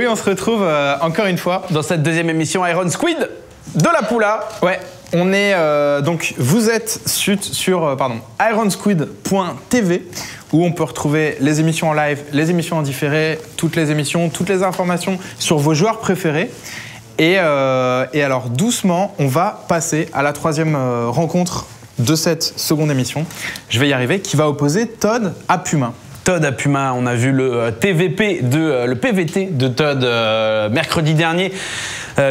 on se retrouve encore une fois dans cette deuxième émission Iron Squid de la Poula. Ouais, on est donc vous êtes sur ironsquid.tv où on peut retrouver les émissions en live, les émissions en différé, toutes les émissions, toutes les informations sur vos joueurs préférés. Et alors doucement, on va passer à la troisième rencontre de cette seconde émission. Je vais y arriver, qui va opposer Todd à Puma. Todd à Puma, on a vu le PVT de Todd mercredi dernier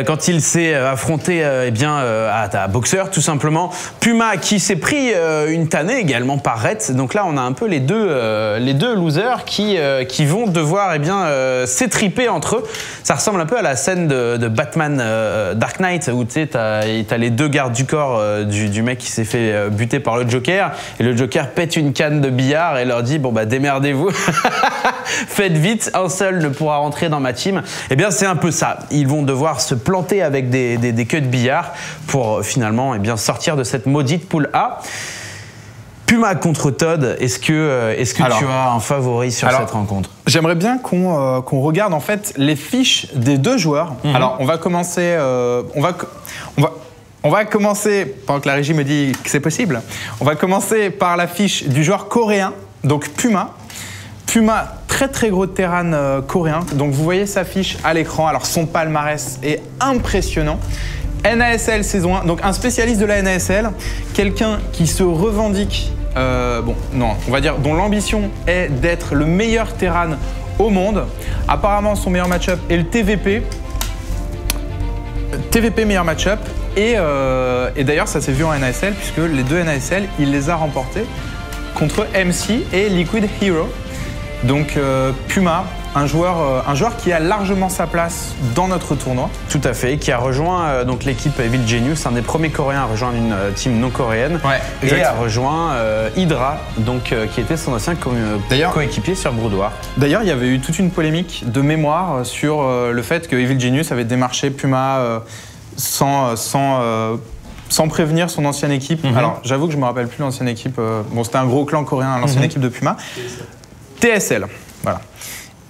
quand il s'est affronté à Boxer tout simplement. Puma qui s'est pris une tannée également par Rhett. Donc là on a un peu les deux losers qui vont devoir s'étriper entre eux. Ça ressemble un peu à la scène de Batman Dark Knight où tu sais t'as les deux gardes du corps du mec qui s'est fait buter par le Joker et le Joker pète une canne de billard et leur dit bon bah démerdez-vous, faites vite, un seul ne pourra rentrer dans ma team. Eh bien c'est un peu ça, ils vont devoir se planter avec des queues de billard pour finalement sortir de cette maudite poule A. Puma contre Todd, est-ce que tu as un favori sur cette rencontre? J'aimerais bien qu'on regarde en fait les fiches des deux joueurs. Alors on va commencer, on va commencer, pendant que la régie me dit que c'est possible, on va commencer par la fiche du joueur coréen, donc Puma. Puma, très très gros terran coréen. Donc vous voyez sa fiche à l'écran. Alors son palmarès est impressionnant. NASL saison 1, donc un spécialiste de la NASL, quelqu'un qui se revendique, on va dire, dont l'ambition est d'être le meilleur terran au monde. Apparemment son meilleur match-up est le TVP. TVP meilleur match-up. Et d'ailleurs ça s'est vu en NASL puisque les deux NASL, il les a remportés contre MC et Liquid Hero. Donc Puma, un joueur qui a largement sa place dans notre tournoi. Tout à fait, qui a rejoint donc l'équipe Evil Genius, un des premiers Coréens à rejoindre une team non coréenne, et a rejoint Hydra, donc qui était son ancien coéquipier sur Brood War. D'ailleurs, il y avait eu toute une polémique de mémoire sur le fait que Evil Genius avait démarché Puma sans prévenir son ancienne équipe. Alors, j'avoue que je me rappelle plus l'ancienne équipe. Bon, c'était un gros clan coréen, l'ancienne équipe de Puma. TSL, voilà.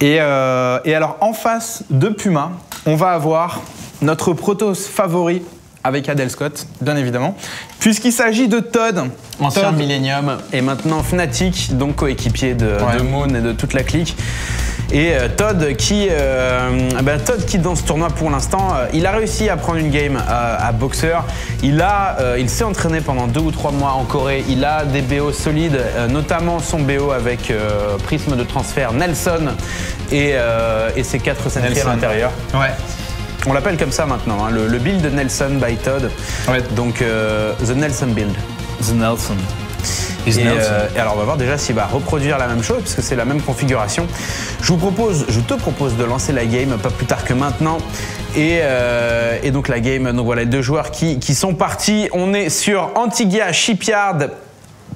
Et alors, en face de Puma, on va avoir notre Protoss favori avec Adel Scott, bien évidemment, puisqu'il s'agit de Todd. Ancien Millennium et maintenant Fnatic, donc coéquipier de Moon et de toute la clique. Et Todd qui dans ce tournoi pour l'instant, il a réussi à prendre une game à Boxer. Il s'est entraîné pendant 2 ou 3 mois en Corée. Il a des BO solides, notamment son BO avec prisme de transfert Nelson et ses 4 sentries à l'intérieur. Ouais. On l'appelle comme ça maintenant, hein, le build de Nelson by Todd. Ouais. Donc The Nelson build. The Nelson. Et alors on va voir déjà s'il va reproduire la même chose puisque c'est la même configuration. Je te propose de lancer la game pas plus tard que maintenant. Et donc la game, donc voilà les deux joueurs qui sont partis. On est sur Antigua Shipyard,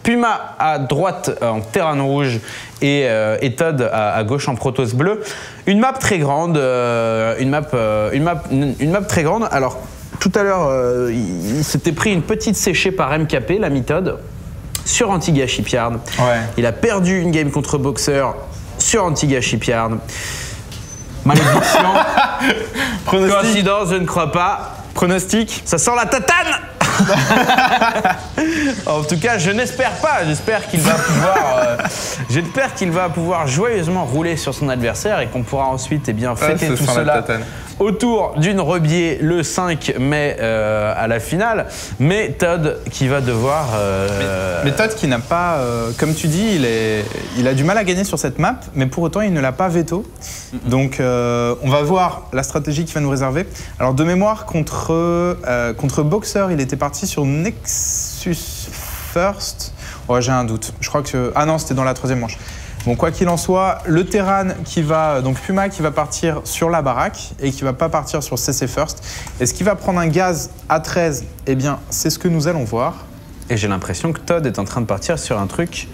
Puma à droite en terrain rouge et Todd à gauche en Protoss bleu. Une map très grande, une map très grande. Alors tout à l'heure, il s'était pris une petite séchée par MKP, la méthode. Sur Antigua Shipyard. Ouais. Il a perdu une game contre Boxer sur Antigua Shipyard. Malédiction. Coïncidence, je ne crois pas. Pronostic. Ça sent la tatane. En tout cas, je n'espère pas. J'espère qu'il va pouvoir joyeusement rouler sur son adversaire et qu'on pourra ensuite fêter tout cela autour d'une Rebier le 5 mai à la finale. Mais Todd qui va devoir... Mais Todd qui n'a pas... comme tu dis, il a du mal à gagner sur cette map, mais pour autant, il ne l'a pas veto. Donc, on va voir la stratégie qu'il va nous réserver. Alors, de mémoire, contre Boxer, il était parti sur Nexus First. Oh, j'ai un doute. Je crois que... Ah non, c'était dans la 3e manche. Bon, quoi qu'il en soit, le Terran donc Puma qui va partir sur la baraque et qui va pas partir sur CC First. Est-ce qu'il va prendre un gaz à 13? Eh bien, c'est ce que nous allons voir. Et j'ai l'impression que Todd est en train de partir sur un truc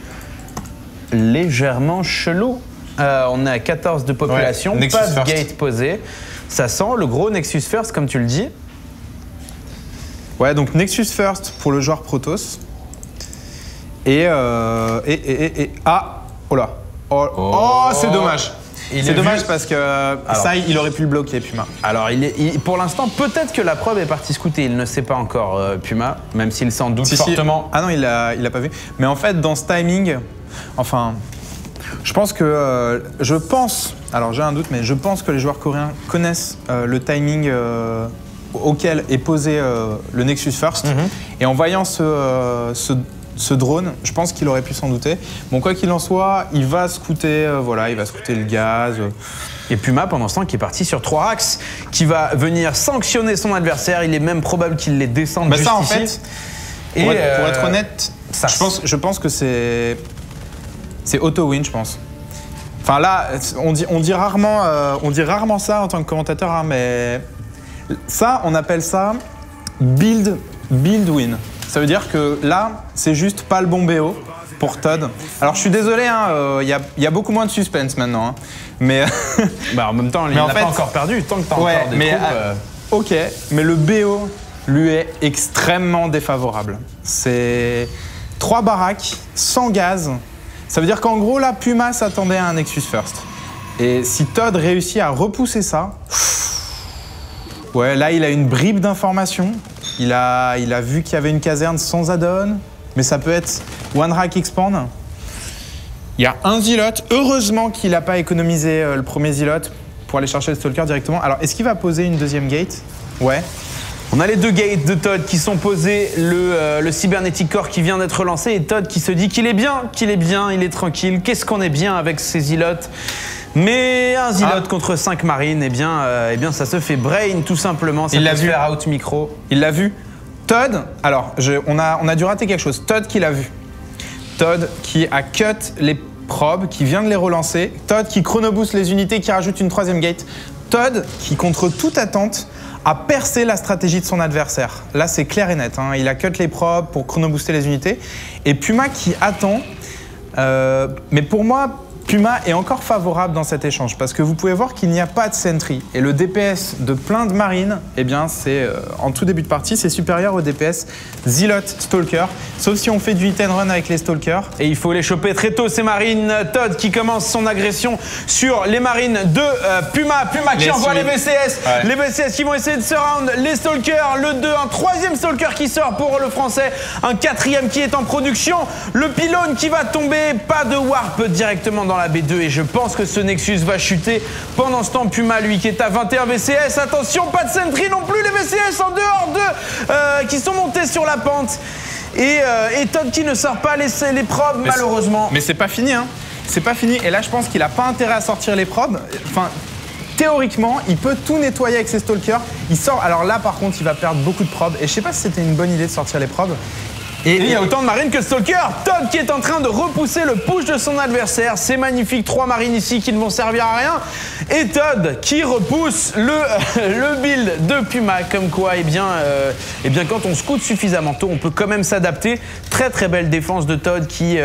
légèrement chelou. On est à 14 de population, pas de gate posé. Ça sent le gros Nexus First, comme tu le dis. Ouais, donc Nexus First pour le joueur Protoss. Ah, oh là. Oh, c'est dommage. C'est dommage parce que ça, il aurait pu le bloquer, Puma. Alors, pour l'instant, peut-être que la probe est partie scouter. Il ne sait pas encore, Puma, même s'il s'en doute fortement. Ah non, il l'a pas vu. Mais en fait, dans ce timing, enfin, je pense que, alors j'ai un doute, mais je pense que les joueurs coréens connaissent le timing auquel est posé le Nexus First. Et en voyant ce drone, je pense qu'il aurait pu s'en douter. Bon, quoi qu'il en soit, il va scouter, il va scouter le gaz. Et Puma, pendant ce temps, qui est parti sur 3 axes, qui va venir sanctionner son adversaire. Il est même probable qu'il les descende juste ça, en ici. fait, pour être honnête, je pense que c'est auto-win, je pense. Enfin là, on dit rarement ça en tant que commentateur, hein, mais ça, on appelle ça build win. Ça veut dire que là, c'est juste pas le bon BO pour Todd. Alors je suis désolé, y a beaucoup moins de suspense maintenant. Hein, mais en même temps, il n'a pas encore perdu, tant que tu as encore des troupes. Ok, mais le BO lui est extrêmement défavorable. C'est 3 baraques, sans gaz. Ça veut dire qu'en gros, là, Puma s'attendait à un Nexus First. Et si Todd réussit à repousser ça, là, il a une bribe d'informations. Il a vu qu'il y avait une caserne sans add-on, mais ça peut être One Rack Expand. Il y a un Zealot. Heureusement qu'il n'a pas économisé le premier Zealot pour aller chercher le Stalker directement. Alors, est-ce qu'il va poser une deuxième gate? Ouais. On a les 2 gates de Todd qui sont posés, le Cybernetic Core qui vient d'être lancé et Todd qui se dit qu'il est bien, il est tranquille. Qu'est-ce qu'on est bien avec ces Zealots? Mais un Zealot contre 5 marines, eh bien, ça se fait brain tout simplement. Ça peut se faire out micro. Il l'a vu. Todd, alors on a dû rater quelque chose. Todd qui l'a vu. Todd qui a cut les probes, qui vient de les relancer. Todd qui chronoboost les unités, qui rajoute une 3e gate. Todd qui, contre toute attente, a percé la stratégie de son adversaire. Là, c'est clair et net. Hein. Il a cut les probes pour chronobooster les unités. Et Puma qui attend. Mais pour moi, Puma est encore favorable dans cet échange parce que vous pouvez voir qu'il n'y a pas de sentry. Et le DPS de plein de marines, eh bien, c'est en tout début de partie, c'est supérieur au DPS Zealot Stalker. Sauf si on fait du hit and run avec les Stalkers. Et il faut les choper très tôt, ces marines. Todd qui commence son agression sur les marines de Puma. Puma qui envoie les VCS. Ouais. Les VCS qui vont essayer de surround les Stalkers. Le 2, un 3e Stalker qui sort pour le français. Un 4e qui est en production. Le pylône qui va tomber. Pas de warp directement dans la B2 et je pense que ce Nexus va chuter. Pendant ce temps, Puma, lui, qui est à 21 VCS. Attention, pas de sentry non plus. Les VCS en dehors de qui sont montés sur la pente. Et Todd qui ne sort pas les probes, malheureusement. Mais c'est pas fini, hein. C'est pas fini. Et là, je pense qu'il a pas intérêt à sortir les probes. Enfin, théoriquement, il peut tout nettoyer avec ses Stalkers. Il sort. Alors là, par contre, il va perdre beaucoup de probes. Et je sais pas si c'était une bonne idée de sortir les probes. Et il y a autant de marines que de Stalker. Todd qui est en train de repousser le push de son adversaire. C'est magnifique, 3 marines ici qui ne vont servir à rien. Et Todd qui repousse le build de Puma. Comme quoi, eh bien, quand on scoute suffisamment tôt, on peut quand même s'adapter. Très très belle défense de Todd qui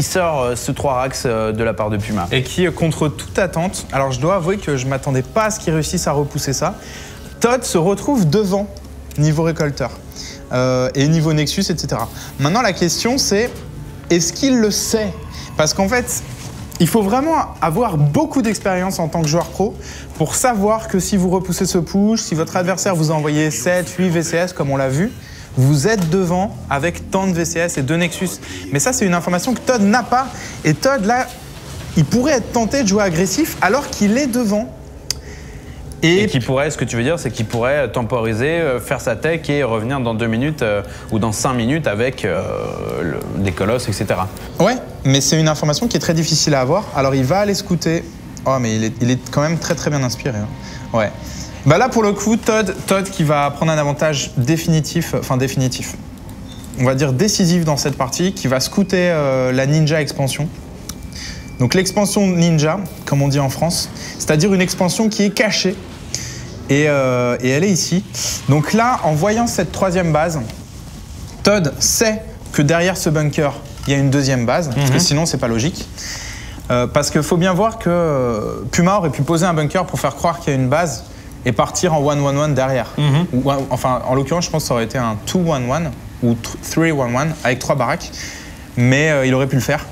sort ce 3 axes de la part de Puma. Et qui, contre toute attente, alors je dois avouer que je ne m'attendais pas à ce qu'il réussisse à repousser ça. Todd se retrouve devant niveau récolteur. Et niveau Nexus, etc. Maintenant, la question, c'est est-ce qu'il le sait? Parce qu'en fait, il faut vraiment avoir beaucoup d'expérience en tant que joueur pro pour savoir que si vous repoussez ce push, si votre adversaire vous a envoyé 7, 8 VCS, comme on l'a vu, vous êtes devant avec tant de VCS et 2 Nexus. Mais ça, c'est une information que Todd n'a pas. Et Todd, là, il pourrait être tenté de jouer agressif alors qu'il est devant. Et qui pourrait, ce que tu veux dire, c'est qu'il pourrait temporiser, faire sa tech et revenir dans 2 minutes ou dans 5 minutes avec des colosses, etc. Ouais, mais c'est une information qui est très difficile à avoir. Alors il va aller scouter. Oh, mais il est quand même très très bien inspiré. Hein. Ouais. Bah là, pour le coup, Todd qui va prendre un avantage définitif, on va dire décisif dans cette partie, qui va scouter la Ninja expansion. Donc l'expansion Ninja, comme on dit en France, c'est-à-dire une expansion qui est cachée. Et elle est ici. Donc là, en voyant cette 3e base, Todd sait que derrière ce bunker, il y a une 2e base, parce que sinon, c'est pas logique. Parce qu'il faut bien voir que Puma aurait pu poser un bunker pour faire croire qu'il y a une base et partir en 1-1-1 derrière. Ou, enfin, en l'occurrence, je pense que ça aurait été un 2-1-1 ou 3-1-1 avec 3 baraques. Mais il aurait pu le faire.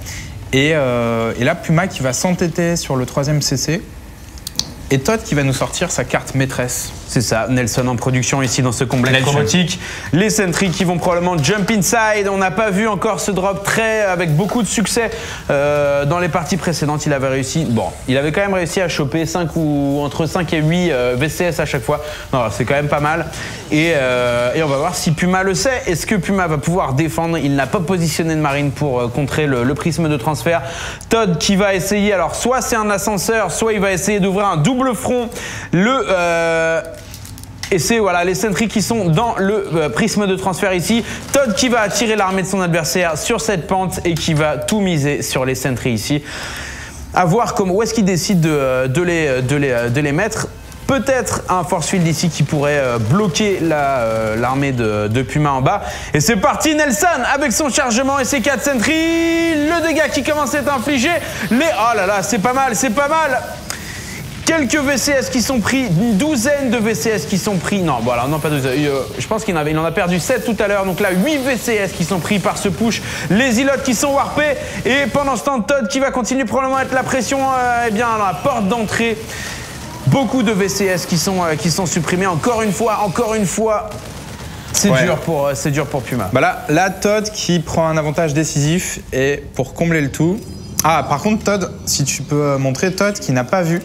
Et là, Puma qui va s'entêter sur le 3e CC. Et Todd qui va nous sortir sa carte maîtresse. C'est ça, Nelson en production ici dans ce complexe robotique. Les Sentry qui vont probablement jump inside. On n'a pas vu encore ce drop avec beaucoup de succès dans les parties précédentes. Il avait réussi, il avait quand même réussi à choper entre 5 et 8 VCS à chaque fois. C'est quand même pas mal. Et on va voir si Puma le sait. Est-ce que Puma va pouvoir défendre? Il n'a pas positionné de marine pour contrer le prisme de transfert. Todd qui va essayer, alors soit c'est un ascenseur, soit il va essayer d'ouvrir un double front. Et c'est les Sentry qui sont dans le prisme de transfert ici. Todd qui va attirer l'armée de son adversaire sur cette pente et qui va tout miser sur les Sentry ici. À voir où est-ce qu'il décide de les mettre. Peut-être un force field ici qui pourrait bloquer l'armée de Puma en bas. Et c'est parti, Nelson avec son chargement et ses 4 Sentry. Le dégât qui commence à être infligé. Oh là là, c'est pas mal, c'est pas mal. Quelques VCS qui sont pris, une douzaine de VCS qui sont pris. Non, voilà, non pas 12. Je pense qu'il en a perdu 7 tout à l'heure. Donc là, 8 VCS qui sont pris par ce push. Les îlots qui sont warpés. Et pendant ce temps, Todd qui va continuer probablement à mettre la pression à la porte d'entrée. Beaucoup de VCS qui sont supprimés. Encore une fois. C'est dur pour Puma. Là, Todd qui prend un avantage décisif. Et pour combler le tout. Ah, par contre, Todd, si tu peux montrer Todd qui n'a pas vu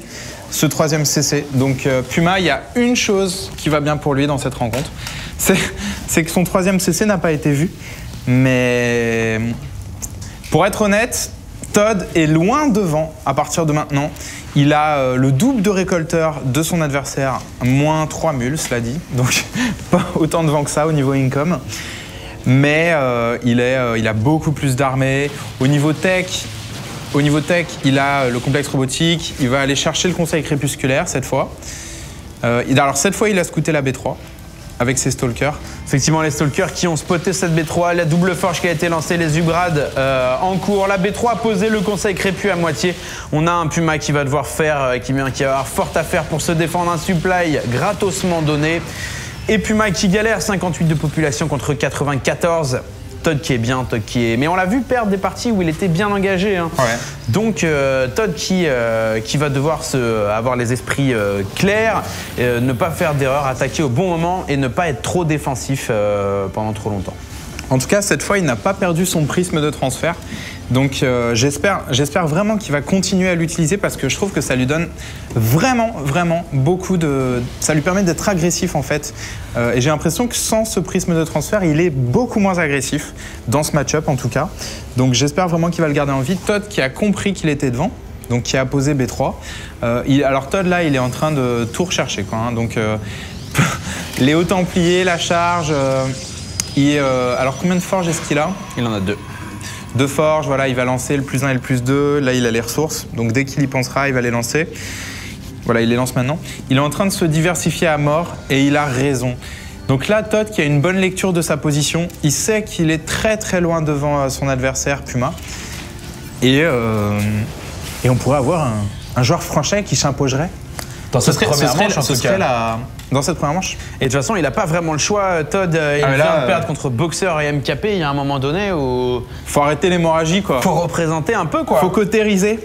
ce 3e CC. Donc Puma, il y a une chose qui va bien pour lui dans cette rencontre, c'est que son 3e CC n'a pas été vu. Mais pour être honnête, Todd est loin devant à partir de maintenant. Il a le double de récolteur de son adversaire, moins 3 mules, cela dit. Donc pas autant de vent que ça au niveau income. Mais il a beaucoup plus d'armées. Au niveau tech, il a le complexe robotique, il va aller chercher le conseil crépusculaire cette fois. Alors cette fois, il a scouté la B3 avec ses stalkers. Effectivement, les stalkers qui ont spoté cette B3, la double forge qui a été lancée, les Ubrad en cours. La B3 a posé le conseil crépus à moitié. On a un Puma qui va devoir qui va avoir fort à faire pour se défendre, un supply gratosement donné. Et Puma qui galère, 58 de population contre 94. Todd qui est bien, Mais on l'a vu perdre des parties où il était bien engagé. Hein. Ouais. Donc Todd qui va devoir avoir les esprits clairs, ne pas faire d'erreur, attaquer au bon moment et ne pas être trop défensif pendant trop longtemps. En tout cas, cette fois, il n'a pas perdu son prisme de transfert. Donc j'espère vraiment qu'il va continuer à l'utiliser parce que je trouve que ça lui donne vraiment beaucoup de... Ça lui permet d'être agressif en fait. Et j'ai l'impression que sans ce prisme de transfert, il est beaucoup moins agressif dans ce match-up en tout cas. Donc j'espère vraiment qu'il va le garder en vie. Todd qui a compris qu'il était devant, donc qui a posé B3. Alors Todd là, il est en train de tout rechercher quoi. Hein. Donc les hauts templiers, la charge... alors combien de forges est-ce qu'il a? Il en a 2. 2 forges, voilà, il va lancer le +1 et le +2. Là, il a les ressources. Donc, dès qu'il y pensera, il va les lancer. Voilà, il les lance maintenant. Il est en train de se diversifier à mort et il a raison. Donc là, Todd qui a une bonne lecture de sa position, il sait qu'il est très loin devant son adversaire, Puma. Et on pourrait avoir un joueur français qui s'imposerait. Dans cette première manche, en tout cas. Dans cette première manche. Et de toute façon, il n'a pas vraiment le choix. Todd, il vient de perdre contre Boxer et MKP. Il y a un moment donné où... Faut arrêter l'hémorragie, quoi. Faut représenter un peu, quoi. Faut cautériser.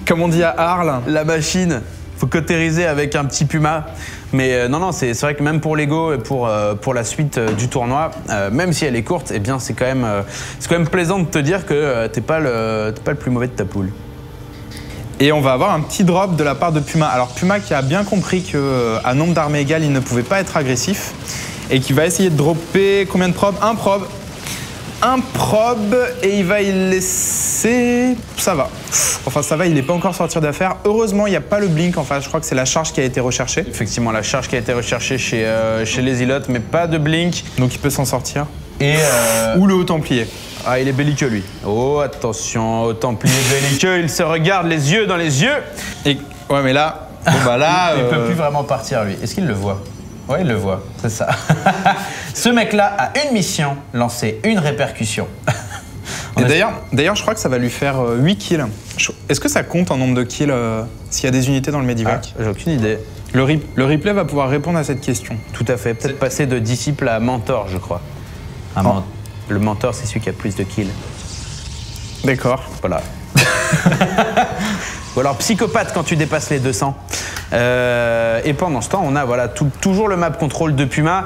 Comme on dit à Arles. La machine. Faut cautériser avec un petit Puma. Mais non, c'est vrai que même pour l'ego et pour la suite du tournoi, même si elle est courte, eh bien, c'est quand même plaisant de te dire que t'es pas le plus mauvais de ta poule. Et on va avoir un petit drop de la part de Puma. Alors Puma qui a bien compris qu'à nombre d'armées égales, il ne pouvait pas être agressif et qui va essayer de dropper combien de probes? Un probe et il va y laisser... Ça va. Enfin ça va, il n'est pas encore sorti d'affaire. Heureusement, il n'y a pas le blink en face. Je crois que c'est la charge qui a été recherchée. Effectivement, la charge qui a été recherchée chez les îlots, mais pas de blink. Donc il peut s'en sortir. Ou le haut templier. Ah, il est belliqueux, lui. Oh, attention, au templier belliqueux, il se regarde les yeux dans les yeux. Et ouais, mais là, là, il peut plus vraiment partir, lui. Est-ce qu'il le voit? Ouais, il le voit, c'est ça. Ce mec-là a une mission, lancer une répercussion. Et d'ailleurs, je crois que ça va lui faire 8 kills. Est-ce que ça compte en nombre de kills s'il y a des unités dans le Medivac? J'ai aucune idée. Le replay va pouvoir répondre à cette question. Tout à fait. Peut-être passer de disciple à mentor, je crois. Le mentor, c'est celui qui a plus de kills. D'accord. Voilà. Ou alors psychopathe quand tu dépasses les 200. Et pendant ce temps, on a voilà, toujours le map control de Puma.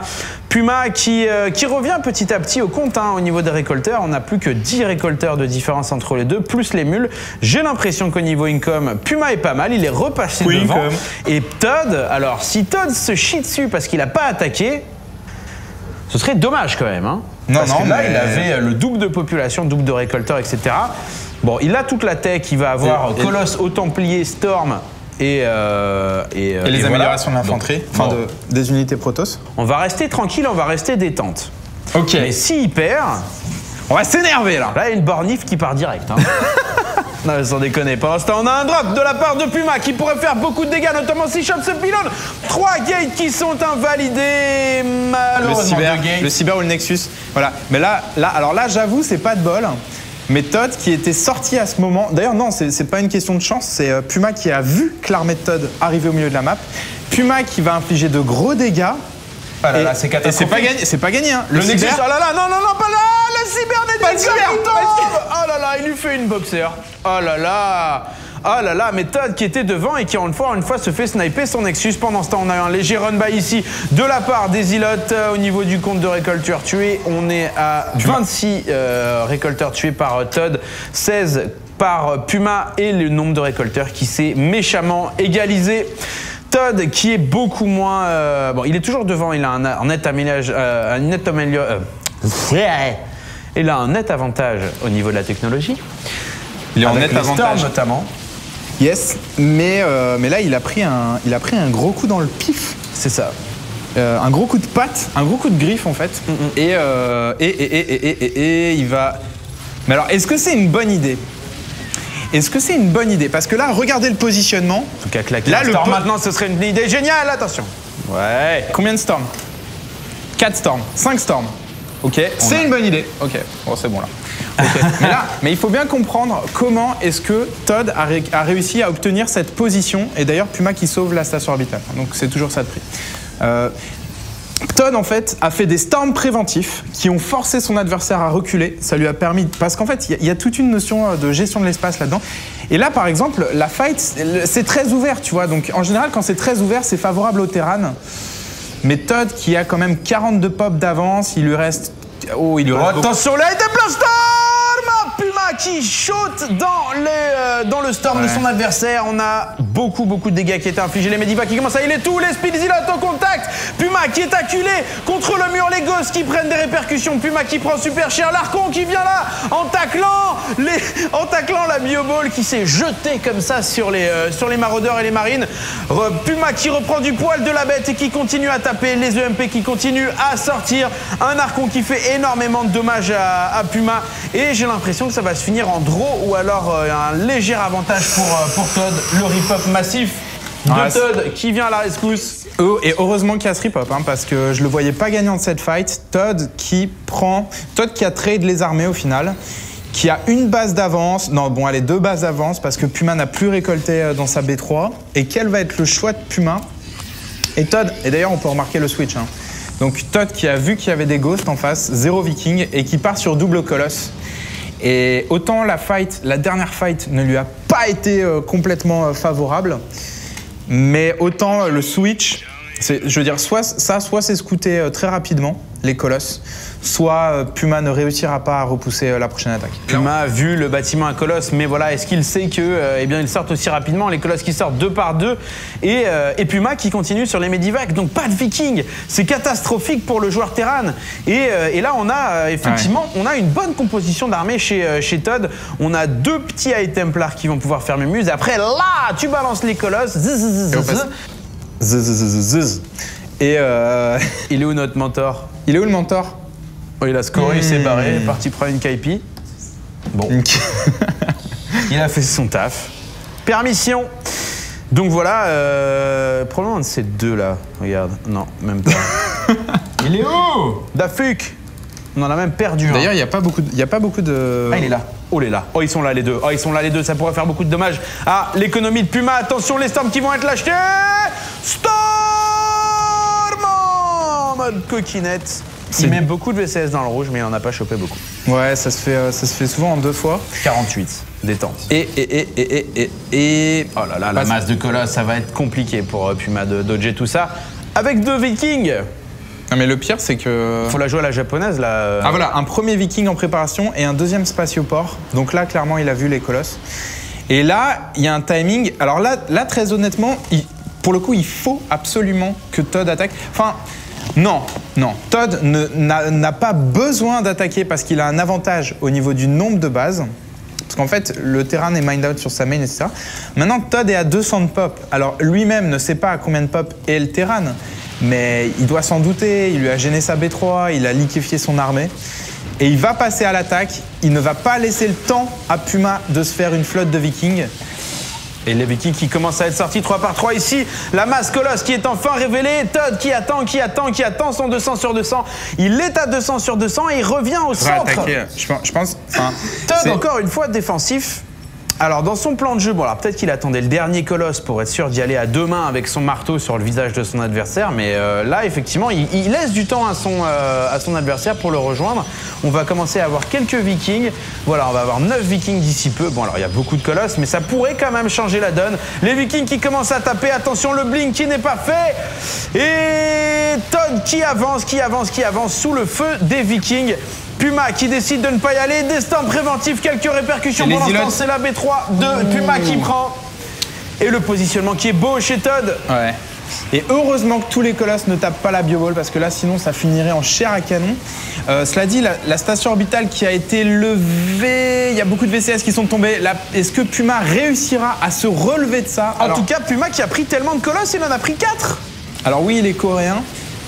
Puma qui revient petit à petit au compte hein, au niveau des récolteurs. On n'a plus que 10 récolteurs de différence entre les deux, plus les mules. J'ai l'impression qu'au niveau income, Puma est pas mal. Il est repassé devant. Et Todd, alors si Todd se chie dessus parce qu'il n'a pas attaqué, ce serait dommage quand même. Hein, parce que là, il avait le double de population, double de récolteurs, etc. Bon, il a toute la tech, il va avoir Colosse, Haut Templier, Storm et les améliorations de l'infanterie, enfin des unités Protoss. On va rester tranquille, on va rester détente. Ok. Mais s'il perd, on va s'énerver là. Là, il y a une bornif qui part direct. Hein. Non, mais sans déconner. Pendant ce temps, on a un drop de la part de Puma qui pourrait faire beaucoup de dégâts, notamment s'il chope ce pylône. 3 gates qui sont invalidés. Malheureusement, le cyber ou le Nexus. Voilà. Mais là, j'avoue, c'est pas de bol. Mais Todd qui était sorti à ce moment, d'ailleurs non, c'est pas une question de chance, c'est Puma qui a vu que l'armée de Todd arriver au milieu de la map. Puma qui va infliger de gros dégâts. Ah là là, c'est catastrophique. Et c'est pas gagné, hein. Le Nexus, oh là là, non, pas là, le cybernétique, oh là là, il lui fait une boxer. Oh là là. Oh là là, mais Todd qui était devant et qui une fois se fait sniper son Nexus. Pendant ce temps, on a eu un léger run-by ici de la part des Ilotes au niveau du compte de récolteurs tués. On est à 26 récolteurs tués par Todd, 16 par Puma et le nombre de récolteurs qui s'est méchamment égalisé. Todd qui est beaucoup moins... bon, il est toujours devant, il a un net il a un net avantage au niveau de la technologie. Il est en net avantage notamment. Yes, mais là il a pris un gros coup dans le pif. C'est ça. Un gros coup de patte, un gros coup de griffe en fait. Et il va. Mais alors, est-ce que c'est une bonne idée? Est-ce que c'est une bonne idée? Parce que là, regardez le positionnement. En tout cas, claquer là, le storm maintenant, ce serait une idée géniale. Attention. Ouais. Combien de storms? 4 storms, 5 storms. Ok, c'est une bonne idée. Ok, bon, c'est bon là. Okay. mais il faut bien comprendre comment est-ce que Todd a réussi à obtenir cette position. Et d'ailleurs, Puma qui sauve la station orbitale. Donc c'est toujours ça de prix. Todd, en fait, a fait des storms préventifs qui ont forcé son adversaire à reculer. Ça lui a permis... Parce qu'en fait, il y a toute une notion de gestion de l'espace là-dedans. Et là, par exemple, la fight, c'est très ouvert, tu vois. Donc en général, quand c'est très ouvert, c'est favorable au Terran. Mais Todd, qui a quand même 42 pop d'avance, il lui reste... Oh, il lui reste... Attention, là, il déplace Storm! Puma qui shoot dans le storm de son adversaire. On a beaucoup de dégâts qui étaient infligés. Les Medivacs qui commencent à healer tous. Les Speedzilotes au contact. Puma qui est acculé contre le mur. Les Ghosts qui prennent des répercussions. Puma qui prend super cher. L'Archon qui vient là en taclant la Bioball qui s'est jetée comme ça sur les maraudeurs et les marines. Puma qui reprend du poil de la bête et qui continue à taper. Les EMP qui continuent à sortir. Un Archon qui fait énormément de dommages à Puma. Et j'ai l'impression que ça va se finir en draw ou alors un léger avantage pour Todd. Le rip-up massif de Todd qui vient à la rescousse. Oh, et heureusement qu'il y a ce rip-up, hein, parce que je le voyais pas gagnant de cette fight. Todd qui a trade les armées au final, qui a une base d'avance. Non, bon, allez, 2 bases d'avance parce que Puma n'a plus récolté dans sa B3. Et quel va être le choix de Puma? Et Todd, et d'ailleurs on peut remarquer le switch. Hein. Donc Todd qui a vu qu'il y avait des ghosts en face, 0 viking, et qui part sur double colosse. Et autant la dernière fight ne lui a pas été complètement favorable, mais autant le switch, je veux dire, soit c'est scouté très rapidement, les colosses, soit Puma ne réussira pas à repousser la prochaine attaque. Puma a vu le bâtiment à colosse, mais voilà, est-ce qu'il sait que, eh bien, ils sortent aussi rapidement, les colosses qui sortent 2 par 2, et Puma qui continue sur les Medivacs, donc pas de Viking, c'est catastrophique pour le joueur Terran. Et là, on a effectivement, on a une bonne composition d'armée chez Todd. On a 2 petits High Templars qui vont pouvoir faire mémuse. Après, là, tu balances les colosses. Et il est où notre mentor? Il est où le mentor? Oh, il a scoré, il s'est barré, il est parti prendre une Kaipi. Bon. Il a fait son taf. Permission. Donc voilà, probablement un de ces 2 là. Regarde, non, même pas. Il est où? Dafuk. On en a même perdu. D'ailleurs, il n'y a pas beaucoup de... Ah, il est là. Oh, il est là. Oh, ils sont là les 2. Oh, ils sont là les 2. Ça pourrait faire beaucoup de dommages à l'économie de Puma. Attention, les storms qui vont être lâchés. Storm en mode coquinette. Il met beaucoup de VCS dans le rouge, mais il n'en a pas chopé beaucoup. Ouais, ça se fait souvent en 2 fois. 48, détente. Et oh là là, la masse de colosse, ça va être compliqué pour Puma de dodger tout ça. Avec 2 Vikings. Non mais le pire c'est que... Faut la jouer à la japonaise là. Ah voilà, un premier Viking en préparation et un deuxième Spatioport. Donc là clairement il a vu les colosses. Et là il y a un timing. Alors là très honnêtement, pour le coup il faut absolument que Todd attaque. Enfin non. Todd n'a pas besoin d'attaquer parce qu'il a un avantage au niveau du nombre de bases. Parce qu'en fait, le Terran est mind out sur sa main, etc. Maintenant, Todd est à 200 de pop. Alors, lui-même ne sait pas à combien de pop est le Terran. Mais il doit s'en douter. Il lui a gêné sa B3, il a liquéfié son armée. Et il va passer à l'attaque. Il ne va pas laisser le temps à Puma de se faire une flotte de Vikings. Et les Vikings qui commencent à être sortis 3 par 3 ici. La masse colosse qui est enfin révélée. Todd qui attend son 200 sur 200. Il est à 200 sur 200 et il revient au centre. Attaquer, je pense. Todd encore une fois défensif. Alors dans son plan de jeu, bon alors peut-être qu'il attendait le dernier colosse pour être sûr d'y aller à 2 mains avec son marteau sur le visage de son adversaire, mais là effectivement il laisse du temps à son adversaire pour le rejoindre. On va commencer à avoir quelques Vikings, voilà on va avoir 9 Vikings d'ici peu. Bon alors il y a beaucoup de colosses mais ça pourrait quand même changer la donne. Les Vikings qui commencent à taper, attention le blink qui n'est pas fait et Todd qui avance sous le feu des Vikings. Puma qui décide de ne pas y aller, destin préventif, quelques répercussions pour l'instant, c'est la B3 de Puma qui prend. Et le positionnement qui est beau chez Todd. Ouais. Et heureusement que tous les colosses ne tapent pas la bioball parce que là sinon ça finirait en chair à canon. Cela dit, la station orbitale qui a été levée, il y a beaucoup de VCS qui sont tombés. Est-ce que Puma réussira à se relever de ça? En tout cas, Puma qui a pris tellement de colosses, il en a pris 4. Alors oui, il est coréen.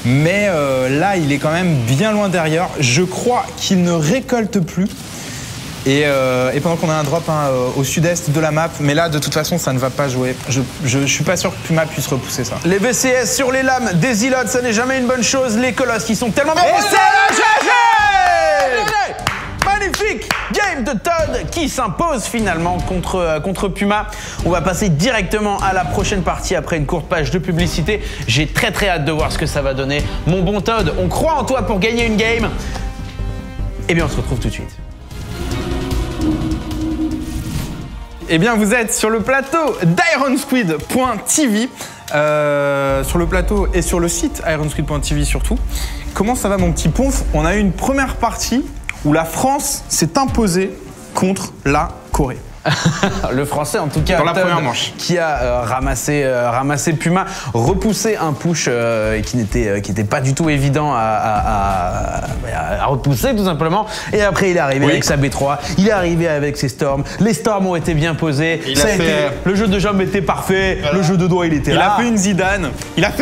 Mais là, il est quand même bien loin derrière. Je crois qu'il ne récolte plus. Et pendant qu'on a un drop au sud-est de la map, mais là, de toute façon, ça ne va pas jouer. Je suis pas sûr que Puma puisse repousser ça. Les VCS sur les lames des îlots, ça n'est jamais une bonne chose. Les colosses qui sont tellement... Et c'est le GG! Magnifique game de Todd qui s'impose finalement contre Puma. On va passer directement à la prochaine partie après une courte page de publicité. J'ai très hâte de voir ce que ça va donner. Mon bon Todd, on croit en toi pour gagner une game. Eh bien, on se retrouve tout de suite. Eh bien, vous êtes sur le plateau d'IronSquid.tv. Sur le plateau et sur le site IronSquid.tv surtout. Comment ça va, mon petit Ponf? On a eu une première partie où la France s'est imposée contre la Corée. Le français en tout cas dans la première manche qui a ramassé Puma, repoussé un push qui n'était pas du tout évident à repousser tout simplement, et après il est arrivé avec sa B3, il est arrivé avec ses storms, les storms ont été bien posés, le jeu de jambes était parfait, voilà. Le jeu de doigts il était là. Il a fait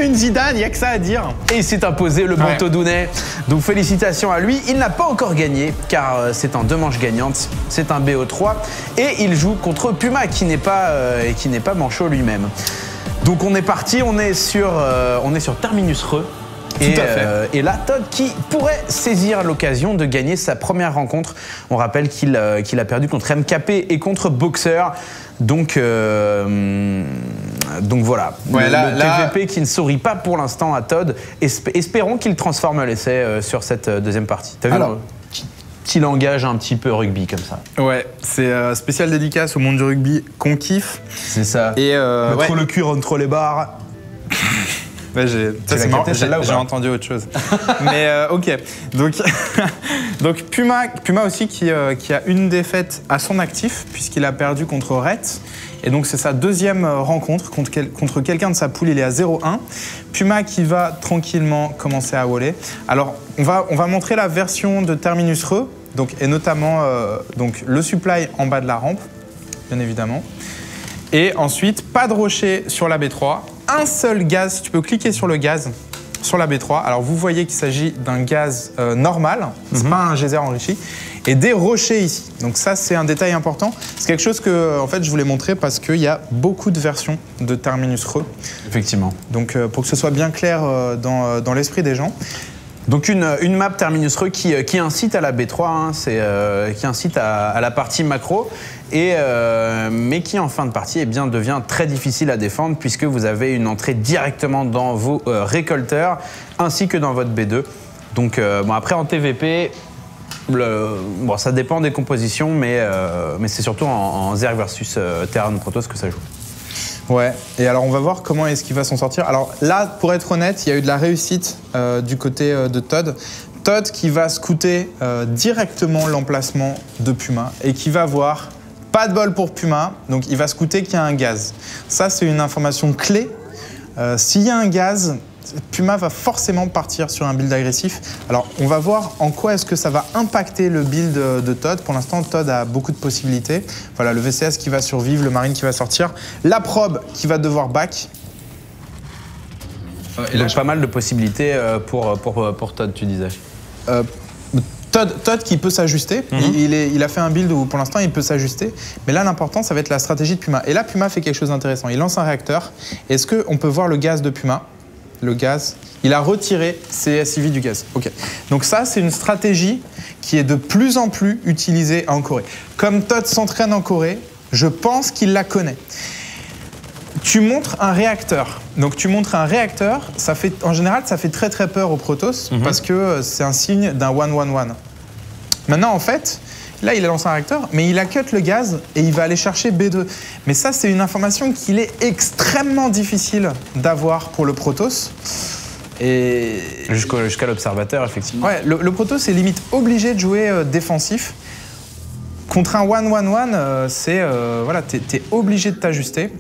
une Zidane, il n'y a que ça à dire. Et il s'est imposé le bon Todounet, donc félicitations à lui. Il n'a pas encore gagné car c'est en 2 manches gagnantes, c'est un BO3 et il joue contre Puma qui n'est pas manchot lui-même. Donc on est parti, on est sur Terminus Re. Et là, Todd qui pourrait saisir l'occasion de gagner sa première rencontre. On rappelle qu'il a perdu contre MKP et contre Boxer. Donc voilà, le TVP qui ne sourit pas pour l'instant à Todd. Espérons qu'il transforme l'essai sur cette deuxième partie. T'as vu petit langage un petit peu rugby comme ça. Ouais, c'est spécial dédicace au monde du rugby qu'on kiffe. C'est ça. Et mettre le cul entre les barres. Ouais, j'ai entendu autre chose. Mais ok. Donc Puma aussi qui a une défaite à son actif puisqu'il a perdu contre Rhett. Et donc c'est sa deuxième rencontre contre quelqu'un de sa poule, il est à 0-1. Puma qui va tranquillement commencer à waller. Alors on va montrer la version de Terminus Re, et notamment donc le supply en bas de la rampe, bien évidemment. Et ensuite, pas de rocher sur la B3, un seul gaz, tu peux cliquer sur le gaz sur la B3. Alors vous voyez qu'il s'agit d'un gaz normal, c'est pas un geyser enrichi, et des rochers ici. Donc ça c'est un détail important. C'est quelque chose que en fait je voulais montrer parce qu'il y a beaucoup de versions de Terminus Re. Effectivement. Donc pour que ce soit bien clair dans l'esprit des gens. Donc une map Terminus Re qui incite à la B3, qui incite à la partie macro, mais qui en fin de partie devient très difficile à défendre puisque vous avez une entrée directement dans vos récolteurs ainsi que dans votre B2. Donc bon, après en TVP, bon, ça dépend des compositions, mais c'est surtout en Zerg versus Terran Protoss que ça joue. Ouais, et alors on va voir comment est-ce qu'il va s'en sortir. Alors là, pour être honnête, il y a eu de la réussite du côté de Todd. Todd qui va scouter directement l'emplacement de Puma et qui va voir, pas de bol pour Puma, donc il va scouter qu'il y a un gaz. Ça, c'est une information clé. S'il y a un gaz, Puma va forcément partir sur un build agressif. Alors, on va voir en quoi est-ce que ça va impacter le build de Todd. Pour l'instant, Todd a beaucoup de possibilités. Voilà, le VCS qui va survivre, le Marine qui va sortir, la probe qui va devoir back. Donc pas mal de possibilités pour Todd, tu disais. Todd qui peut s'ajuster. Il a fait un build où pour l'instant il peut s'ajuster. Mais là l'important ça va être la stratégie de Puma. Et là Puma fait quelque chose d'intéressant. Il lance un réacteur. Est-ce qu'on peut voir le gaz de Puma? Le gaz. Il a retiré ses SCV du gaz. Ok. Donc ça c'est une stratégie qui est de plus en plus utilisée en Corée. Comme Todd s'entraîne en Corée, je pense qu'il la connaît. Tu montres un réacteur. Donc tu montres un réacteur, en général ça fait très très peur aux Protoss parce que c'est un signe d'un 1-1-1. Maintenant en fait, là il a lancé un réacteur, mais il a cut le gaz et il va aller chercher B2. Mais ça c'est une information qu'il est extrêmement difficile d'avoir pour le Protoss. Et jusqu'à l'observateur effectivement. Ouais, le Protoss est limite obligé de jouer défensif. Contre un 1-1-1, c'est voilà, t'es obligé de t'ajuster.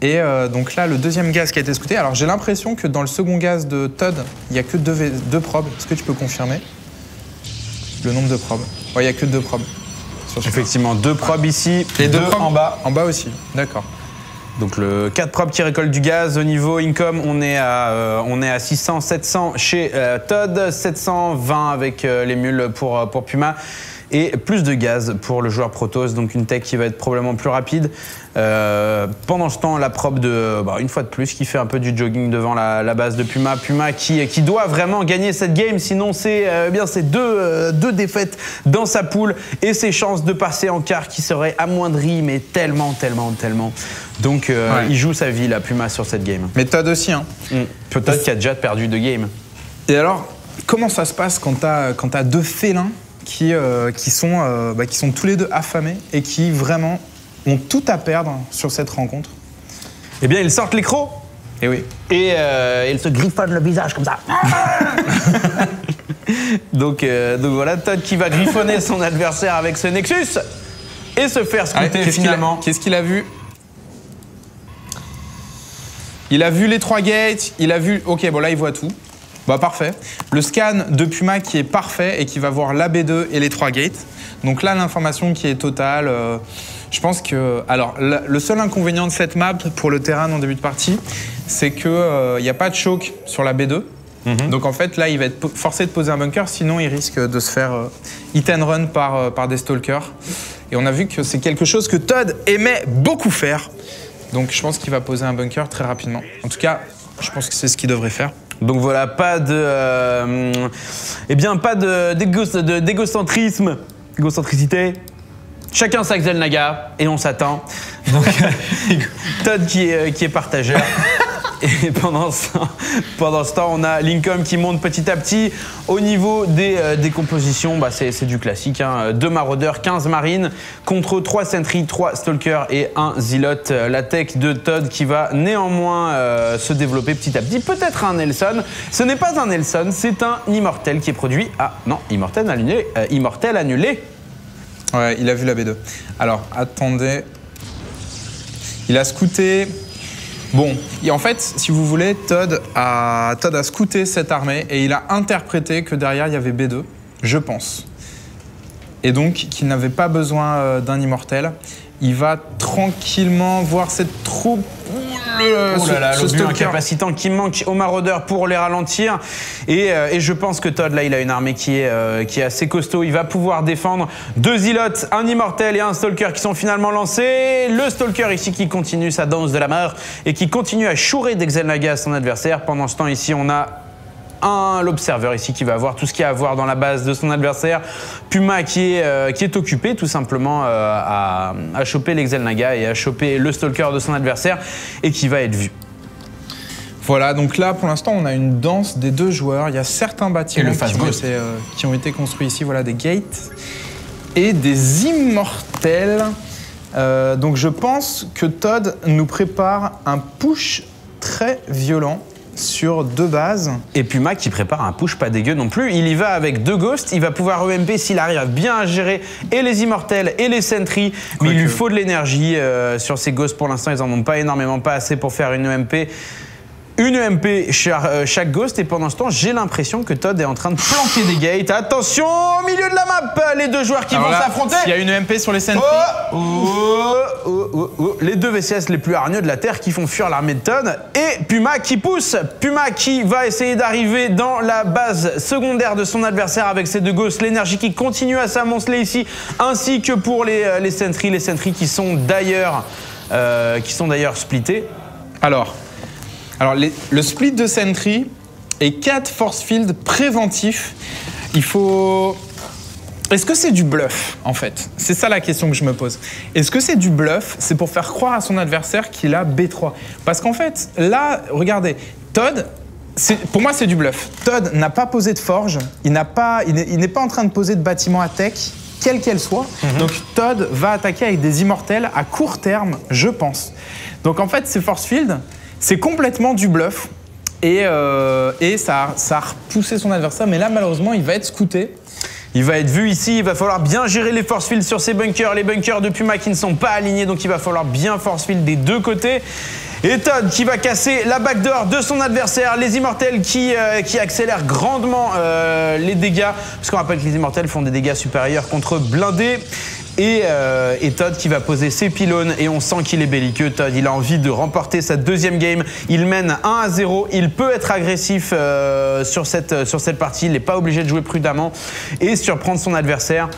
Et donc là, le deuxième gaz qui a été scouté. Alors j'ai l'impression que dans le second gaz de Todd, il n'y a que deux probes. Est-ce que tu peux confirmer le nombre de probes? Ouais, il n'y a que 2 probes. Effectivement, 2 probes ici et 2 probes en bas. En bas aussi, d'accord. Donc le 4 probes qui récoltent du gaz. Au niveau income, on est à 600, 700 chez Todd, 720 avec les mules pour Puma. Et plus de gaz pour le joueur Protoss, donc une tech qui va être probablement plus rapide. Pendant ce temps, la probe une fois de plus, qui fait un peu du jogging devant la base de Puma. Puma qui doit vraiment gagner cette game, sinon c'est deux défaites dans sa poule et ses chances de passer en quart qui seraient amoindries, mais tellement. Donc il joue sa vie, la Puma, sur cette game. Mais Todd aussi, hein. Peut-être qu'il a déjà perdu 2 games. Et alors, comment ça se passe quand t'as 2 félins qui sont tous les 2 affamés et qui vraiment ont tout à perdre sur cette rencontre? Eh bien, ils sortent les crocs. Et oui. Et ils se griffonnent le visage comme ça. donc voilà, Todd qui va griffonner son adversaire avec ce Nexus et se faire scouter finalement. Qu'est-ce qu'il a vu? Il a vu les 3 gates, il a vu... Ok, bon là il voit tout. Bah parfait. Le scan de Puma qui est parfait et qui va voir la B2 et les 3 gates. Donc là, l'information qui est totale. Je pense que... Alors, le seul inconvénient de cette map pour le terrain en début de partie, c'est qu'il n'y a pas de choke sur la B2. Donc en fait, là, il va être forcé de poser un bunker, sinon il risque de se faire hit and run par des stalkers. Et on a vu que c'est quelque chose que Todd aimait beaucoup faire. Donc je pense qu'il va poser un bunker très rapidement. En tout cas, je pense que c'est ce qu'il devrait faire. Donc voilà, pas d'égocentrisme, égocentricité. Chacun sa Xel'Naga et on s'attend. Donc Todd qui est partageur. Et pendant ce temps, on a Lincoln qui monte petit à petit. Au niveau des compositions, c'est du classique. 2 maraudeurs, 15 marines, contre 3 sentries, 3 stalkers et 1 zealot. La tech de Todd qui va néanmoins se développer petit à petit. Peut-être un Nelson. Ce n'est pas un Nelson, c'est un Immortel qui est produit. Ah non, Immortel annulé. Ouais, il a vu la B2. Alors, attendez. Il a scouté... Bon, et en fait, si vous voulez, Todd a scouté cette armée et il a interprété que derrière, il y avait B2, je pense. Et donc, qu'il n'avait pas besoin d'un immortel. Il va tranquillement voir cette troupe. L'obus incapacitant qui manque aux maraudeurs pour les ralentir. Et je pense que Todd, là, il a une armée qui est assez costaud. Il va pouvoir défendre 2 zealots, un immortel et un stalker qui sont finalement lancés. Le stalker ici qui continue sa danse de la mort et qui continue à chourer d'Xel'Naga à son adversaire. Pendant ce temps, ici, on a l'observeur ici qui va voir tout ce qu'il y a à voir dans la base de son adversaire. Puma qui est occupé tout simplement à choper l'Xel'Naga et à choper le stalker de son adversaire et qui va être vu. Voilà, donc là, pour l'instant, on a une danse des deux joueurs. Il y a certains bâtiments qui ont été construits ici, voilà, des gates et des immortels. Donc je pense que Todd nous prépare un push très violent sur 2 bases. Et Puma qui prépare un push pas dégueu non plus. Il y va avec 2 ghosts. Il va pouvoir EMP s'il arrive bien à gérer et les immortels et les sentries. Mais il lui faut de l'énergie sur ces ghosts. Pour l'instant, ils en ont pas énormément, pas assez pour faire une EMP. Une EMP chaque ghost, et pendant ce temps, j'ai l'impression que Todd est en train de planquer des gates. Attention, au milieu de la map, les 2 joueurs qui vont s'affronter. Il y a une EMP sur les sentries. Les 2 VCS les plus hargneux de la Terre qui font fuir l'armée de Todd. Et Puma qui pousse. Puma qui va essayer d'arriver dans la base secondaire de son adversaire avec ses 2 ghosts. L'énergie qui continue à s'amonceler ici, ainsi que pour les sentries. Les sentries qui sont d'ailleurs splittés. Alors le split de Sentry et 4 force field préventifs, il faut... Est-ce que c'est du bluff, en fait? C'est ça la question que je me pose. Est-ce que c'est du bluff? C'est pour faire croire à son adversaire qu'il a B3. Parce qu'en fait, là, regardez, Todd, pour moi, c'est du bluff. Todd n'a pas posé de forge, il n'est pas en train de poser de bâtiment à tech, quelle qu'elle soit. Donc Todd va attaquer avec des immortels à court terme, je pense. Donc en fait, ces force field... c'est complètement du bluff et ça a repoussé son adversaire. Mais là, malheureusement, il va être scouté. Il va être vu ici. Il va falloir bien gérer les force fields sur ses bunkers. Les bunkers de Puma qui ne sont pas alignés. Donc, il va falloir bien force field des 2 côtés. Et Todd qui va casser la backdoor de son adversaire. Les immortels qui accélèrent grandement les dégâts. Parce qu'on rappelle que les immortels font des dégâts supérieurs contre blindés. Et Todd qui va poser ses pylônes et on sent qu'il est belliqueux. Todd, il a envie de remporter sa 2e game. Il mène 1-0. Il peut être agressif sur cette partie. Il n'est pas obligé de jouer prudemment et surprendre son adversaire.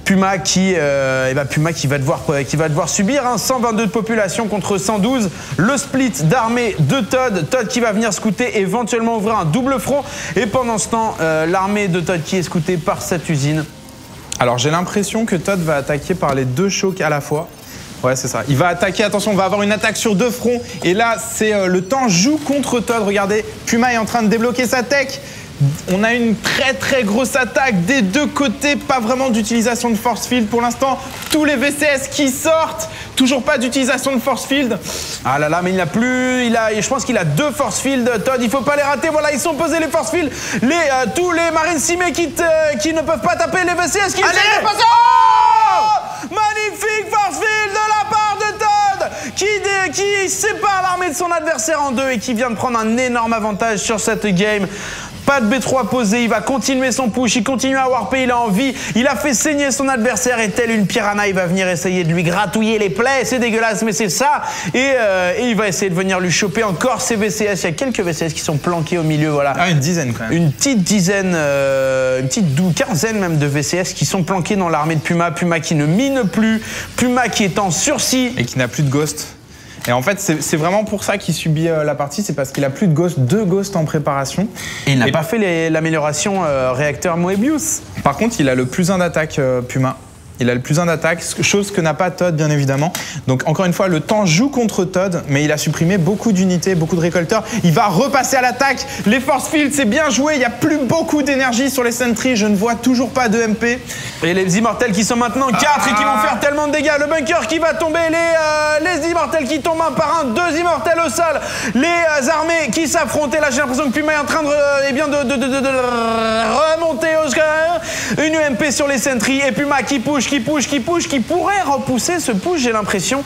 Puma qui va devoir subir 122 de population contre 112. Le split d'armée de Todd. Todd qui va venir scouter, éventuellement ouvrir un double front. Et pendant ce temps, l'armée de Todd qui est scoutée par cette usine. Alors j'ai l'impression que Todd va attaquer par les 2 chocs à la fois. Ouais, c'est ça. Il va attaquer, attention, on va avoir une attaque sur 2 fronts. Et là, c'est le temps joue contre Todd. Regardez, Puma est en train de débloquer sa tech. On a une très grosse attaque des 2 côtés. Pas vraiment d'utilisation de force field pour l'instant. Tous les VCS qui sortent. Toujours pas d'utilisation de force field. Ah là là, mais il n'a plus. Je pense qu'il a 2 force field. Todd, il faut pas les rater. Voilà, ils sont posés les force field. Tous les marines simés qui ne peuvent pas taper les VCS qui magnifique force field de la part de Todd qui sépare l'armée de son adversaire en 2 et qui vient de prendre un énorme avantage sur cette game. Pas de B3 posé, il va continuer son push, il continue à warper, il a envie, il a fait saigner son adversaire et tel une piranha, il va venir essayer de lui gratouiller les plaies, c'est dégueulasse mais c'est ça. Et il va essayer de venir lui choper encore ses VCS, il y a quelques VCS qui sont planqués au milieu, voilà. Ah, une dizaine quand même. Une petite dizaine, quinzaine même de VCS qui sont planqués dans l'armée de Puma. Puma qui ne mine plus, Puma qui est en sursis. Et qui n'a plus de ghost. Et en fait, c'est vraiment pour ça qu'il subit la partie, c'est parce qu'il a plus de ghost, 2 ghosts en préparation. Et il n'a pas fait l'amélioration réacteur Moebius. Par contre, il a le plus 1 d'attaque Puma. Il a le plus 1 d'attaque, chose que n'a pas Todd, bien évidemment. Donc, encore une fois, le temps joue contre Todd, mais il a supprimé beaucoup d'unités, beaucoup de récolteurs. Il va repasser à l'attaque. Les force fields, c'est bien joué. Il n'y a plus beaucoup d'énergie sur les sentries. Je ne vois toujours pas de MP. Et les immortels qui sont maintenant 4 et qui vont faire tellement de dégâts. Le bunker qui va tomber. Les immortels qui tombent 1 par 1. 2 immortels au sol. Les armées qui s'affrontent. Et là, j'ai l'impression que Puma est en train de remonter au score. Une UMP sur les sentries. Et Puma qui push, qui pourrait repousser ce push, j'ai l'impression,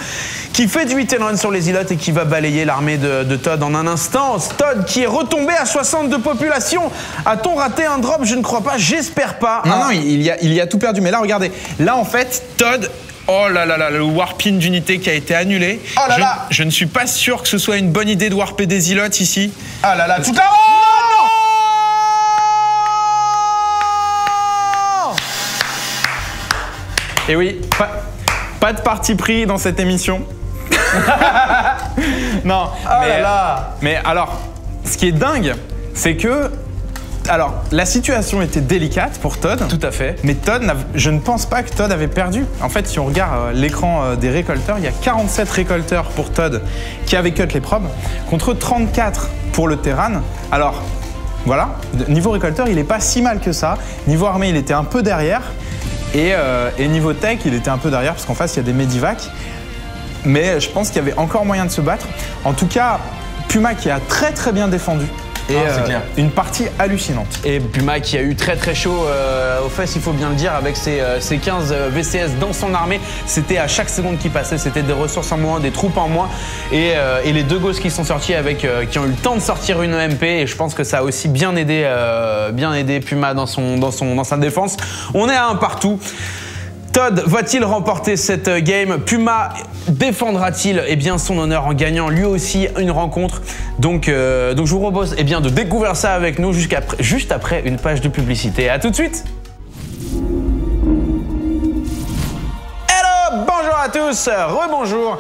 qui fait du hit and run sur les îlots et qui va balayer l'armée de Todd en un instant. Todd qui est retombé à 60 de population. A-t-on raté un drop? Je ne crois pas, j'espère pas. Non, il y a tout perdu. Mais là, regardez, là en fait, Todd... Oh là là là, le warping d'unité qui a été annulé. Oh là là. Je ne suis pas sûr que ce soit une bonne idée de warper des îlots ici. Ah là là, tout là. Et oui, pas de parti pris dans cette émission. Non, oh là là. Mais alors, ce qui est dingue, c'est que Alors, la situation était délicate pour Todd. Tout à fait. Mais Todd, je ne pense pas que Todd avait perdu. En fait, si on regarde l'écran des récolteurs, il y a 47 récolteurs pour Todd qui avaient cut les probes, contre 34 pour le Terran. Alors, voilà, niveau récolteur, il n'est pas si mal que ça. Niveau armée, il était un peu derrière. Et niveau tech, il était un peu derrière, parce qu'en face, il y a des Medivac. Mais je pense qu'il y avait encore moyen de se battre. En tout cas, Puma qui a très bien défendu. Et une partie hallucinante. Et Puma qui a eu très chaud aux fesses, il faut bien le dire, avec ses 15 VCS dans son armée. C'était à chaque seconde qui passait, c'était des ressources en moins, des troupes en moins. Et les 2 gosses qui sont sortis qui ont eu le temps de sortir une EMP. Et je pense que ça a aussi bien aidé Puma dans sa défense. On est à un partout. Todd va-t-il remporter cette game? Puma défendra-t-il son honneur en gagnant lui aussi une rencontre? Donc je vous propose de découvrir ça avec nous juste après une page de publicité. À tout de suite. Hello, bonjour à tous, rebonjour.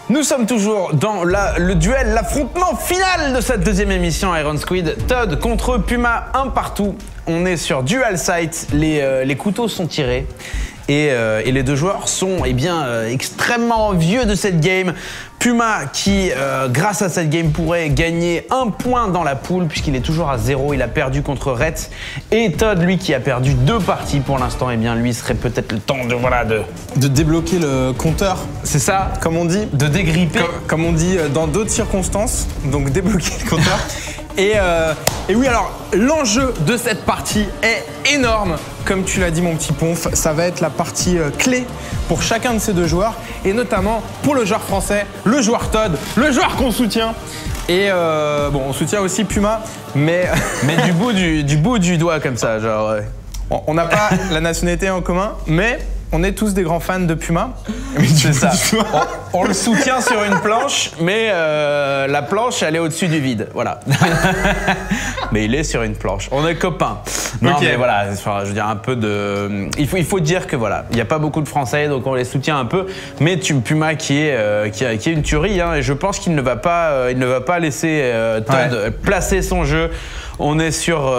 Nous sommes toujours dans le duel, l'affrontement final de cette deuxième émission Iron Squid. Todd contre Puma, un partout. On est sur Dual Sight, les couteaux sont tirés. Et les 2 joueurs sont extrêmement vieux de cette game. Puma qui, grâce à cette game, pourrait gagner 1 point dans la poule puisqu'il est toujours à 0. Il a perdu contre Rhett. Et Todd, lui, qui a perdu 2 parties pour l'instant, lui serait peut-être le temps de débloquer le compteur. C'est ça, comme on dit. De dégripper. Comme on dit dans d'autres circonstances. Donc débloquer le compteur. Et oui, alors l'enjeu de cette partie est énorme. Comme tu l'as dit, mon petit Ponf, ça va être la partie clé pour chacun de ces 2 joueurs. Et notamment pour le joueur français, le joueur Todd, le joueur qu'on soutient. Et on soutient aussi Puma, mais du bout du doigt comme ça, genre. On n'a pas la nationalité en commun, mais on est tous des grands fans de Puma. C'est ça. On le soutient sur une planche, mais la planche, elle est au-dessus du vide. Voilà. Mais il est sur une planche. On est copains. Non, mais voilà, je veux dire un peu de. Il faut dire que voilà, il n'y a pas beaucoup de Français, donc on les soutient un peu. Mais Puma qui est une tuerie, et je pense qu'il ne va pas laisser Todd placer son jeu. On est sur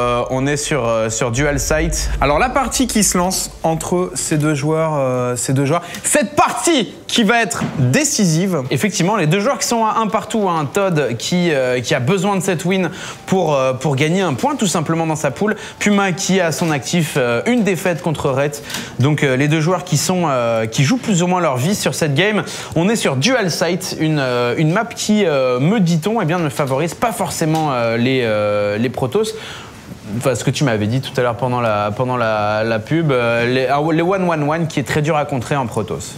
Dual Sight. Alors la partie qui se lance entre ces deux joueurs, cette partie qui va être décisive. Effectivement, les 2 joueurs qui sont à 1 partout, Todd qui a besoin de cette win pour gagner 1 point tout simplement dans sa poule. Puma qui a à son actif une défaite contre Rhett. Donc les 2 joueurs qui jouent plus ou moins leur vie sur cette game. On est sur Dual Sight, une map qui, me dit-on, ne favorise pas forcément les Protoss. Enfin, ce que tu m'avais dit tout à l'heure pendant la pub, les 1-1-1 qui est très dur à contrer en Protoss.